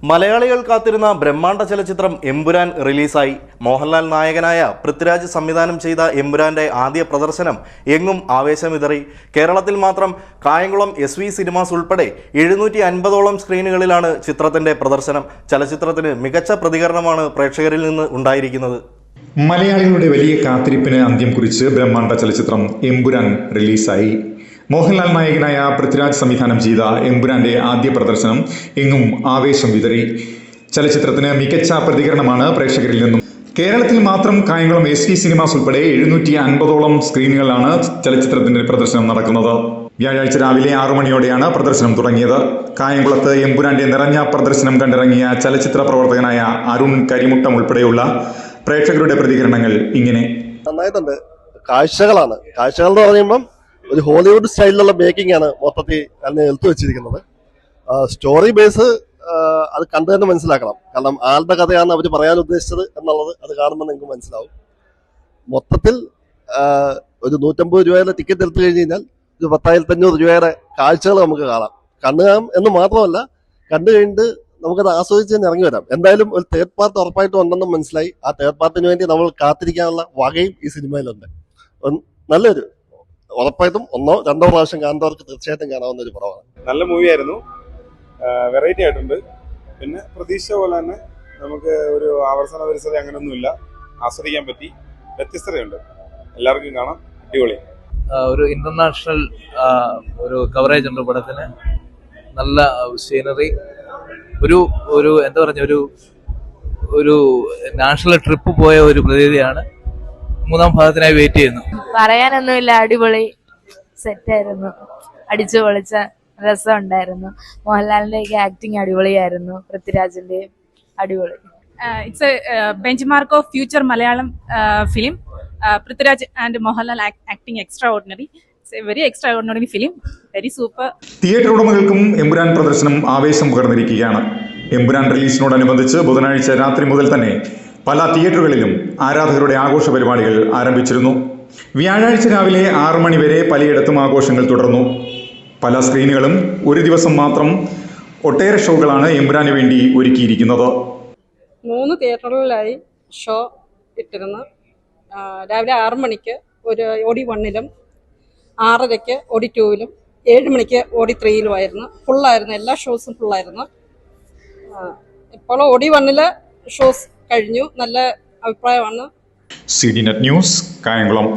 മലയാളികൾ കാത്തിരുന്ന ബ്രഹ്മാണ്ഡ ചലച്ചിത്രം എമ്പുരാൻ റിലീസായി. മോഹൻലാൽ നായകനായ പൃഥ്വിരാജ് സംവിധാനം ചെയ്ത എമ്പുരാന്റെ ആദ്യ പ്രദർശനം എങ്ങും ആവേശമിതറി. കേരളത്തിൽ മാത്രം കായംകുളം SV സിനിമാസ് ഉൾപ്പെടെ 750ഓളം സ്ക്രീനുകളിലാണ് ചിത്രത്തിന്റെ പ്രദർശനം. ചലച്ചിത്രത്തിന് മികച്ച പ്രതികരണമാണ് പ്രേക്ഷകരിൽ നിന്ന് ഉണ്ടായിരിക്കുന്നത്. മലയാളികളുടെ വലിയ കാത്തിരിപ്പിന് അന്ത്യം കുറിച്ച് ബ്രഹ്മാണ്ഡ ചലച്ചിത്രം എമ്പുരാൻ റിലീസായി. മോഹൻലാൽ നായകനായ പൃഥ്വിരാജ് സംവിധാനം ചെയ്ത എമ്പുരാന്റെ ആദ്യ പ്രദർശനം എങ്ങും ആവേശം വിതറി. ചലച്ചിത്രത്തിന് മികച്ച പ്രതികരണമാണ് പ്രേക്ഷകരിൽ നിന്നും. കേരളത്തിൽ മാത്രം കായംകുളം SV സിനിമാസ് ഉൾപ്പെടെ 750ഓളം സ്ക്രീനുകളിലാണ് ചലച്ചിത്രത്തിന്റെ പ്രദർശനം നടക്കുന്നത്. വ്യാഴാഴ്ച രാവിലെ 6 മണിയോടെയാണ് പ്രദർശനം തുടങ്ങിയത്. കായംകുളത്ത് എമ്പുരാന്റെ നിറഞ്ഞ പ്രദർശനം കണ്ടിറങ്ങിയ ചലച്ചിത്ര പ്രവർത്തകനായ അരുൺ കരിമുട്ടം ഉൾപ്പെടെയുള്ള പ്രേക്ഷകരുടെ പ്രതികരണങ്ങൾ ഇങ്ങനെ. നന്നായിട്ടുണ്ട്. കാഴ്ചകൾ എന്ന് പറയുമ്പം ഒരു ഹോളിവുഡ് സ്റ്റൈലിലുള്ള മേക്കിംഗ് ആണ് മൊത്തത്തിൽ അതിനെ എടുത്തു വെച്ചിരിക്കുന്നത്. സ്റ്റോറി ബേസ് അത് കണ്ടു തന്നെ മനസ്സിലാക്കണം. കാരണം ആളുടെ കഥയാണ് അവർ പറയാൻ ഉദ്ദേശിച്ചത് എന്നുള്ളത് അത് കാണുമ്പോൾ നിങ്ങൾക്ക് മനസ്സിലാവും. മൊത്തത്തിൽ ഒരു 150 രൂപയുടെ ടിക്കറ്റ് എടുത്തു കഴിഞ്ഞ് കഴിഞ്ഞാൽ ഒരു 10,500 രൂപയുടെ കാഴ്ചകൾ നമുക്ക് കാണാം. കാണാം എന്ന് മാത്രമല്ല, കണ്ടു കഴിഞ്ഞിട്ട് നമുക്കത് ആസ്വദിച്ച് തന്നെ ഇറങ്ങി വരാം. എന്തായാലും ഒരു തേർഡ് പാർട്ട് ഉറപ്പായിട്ടും ഉണ്ടെന്ന് മനസ്സിലായി. ആ തേർഡ് പാർട്ടിന് വേണ്ടി നമ്മൾ കാത്തിരിക്കാനുള്ള വകയും ഈ സിനിമയിലുണ്ട്. നല്ലൊരു ഉറപ്പായിട്ടും 1-2 പ്രാവശ്യം കാണുന്നവർക്ക് തീർച്ചയായിട്ടും കാണാവുന്ന ഒരു പടമാണ്. നല്ല മൂവി ആയിരുന്നു. വെറൈറ്റി ആയിട്ടുണ്ട്. പിന്നെ പ്രതീക്ഷ പോലെ തന്നെ നമുക്ക് ഒരു ആവർത്തന പരിസരം അങ്ങനെയൊന്നുമില്ല. ആസ്വദിക്കാൻ പറ്റി. വ്യത്യസ്തതയുണ്ട്. എല്ലാവർക്കും കാണാം. അടിപൊളി. ഒരു ഇന്റർനാഷണൽ ഒരു കവറേജ് ഉണ്ട് പടത്തിന്. നല്ല സീനറി. ഒരു എന്താ പറഞ്ഞ ഒരു നാഷണൽ ട്രിപ്പ് പോയ ഒരു പ്രതീതിയാണ്. 3-ാം ഭാഗത്തിനായി വെയിറ്റ് ചെയ്യുന്നു. പറയാനൊന്നുമില്ല, അടിപൊളി സെറ്റായിരുന്നു. അടിച്ചു പൊളിച്ച രസം ഉണ്ടായിരുന്നു. മോഹൻലാലിന്റെ ആക്ടിങ് അടിപൊളിയായിരുന്നു. പൃഥ്വിരാജിന്റെ അടിപൊളി. It's A benchmark of future Malayalam film. Prithviraj and Mohanlal acting extraordinary. It's a very extraordinary film. Very super. Theatre ഉടമകൾക്കും എമ്പുരാൻ പ്രദർശനം ആവേശം പകർന്നിരിക്കുകയാണ്. എമ്പുരാൻ റിലീസിനോടനുബന്ധിച്ച് ബുധനാഴ്ച രാത്രി മുതൽ തന്നെ പല തിയേറ്ററുകളിലും ആരാധകരുടെ ആഘോഷ പരിപാടികൾ ആരംഭിച്ചിരുന്നു. വ്യാഴാഴ്ച രാവിലെ 6 മണി വരെ പലയിടത്തും ആഘോഷങ്ങൾ തുടർന്നു. പല സ്ക്രീനുകളും ഒരു ദിവസം മാത്രം ഒട്ടേറെ ഷോകളാണ് എമ്പുരാന് വേണ്ടി ഒരുക്കിയിരിക്കുന്നത്. 3 തിയേറ്ററുകളിലായി ഷോ ഇട്ടിരുന്നു. രാവിലെ 6 മണിക്ക് ഒരു OD 1-ലും 6:30-ക്ക് OD 2-ലും 7 മണിക്ക് OD 3-ലുമായിരുന്നു. ഫുള്ളായിരുന്നു. എല്ലാ ഷോസും ഫുള്ളായിരുന്നു. ഇപ്പോൾ OD 1-ല് ഷോസ് കഴിഞ്ഞു. നല്ല അഭിപ്രായമാണ്. CDNet news, Kayamkulam.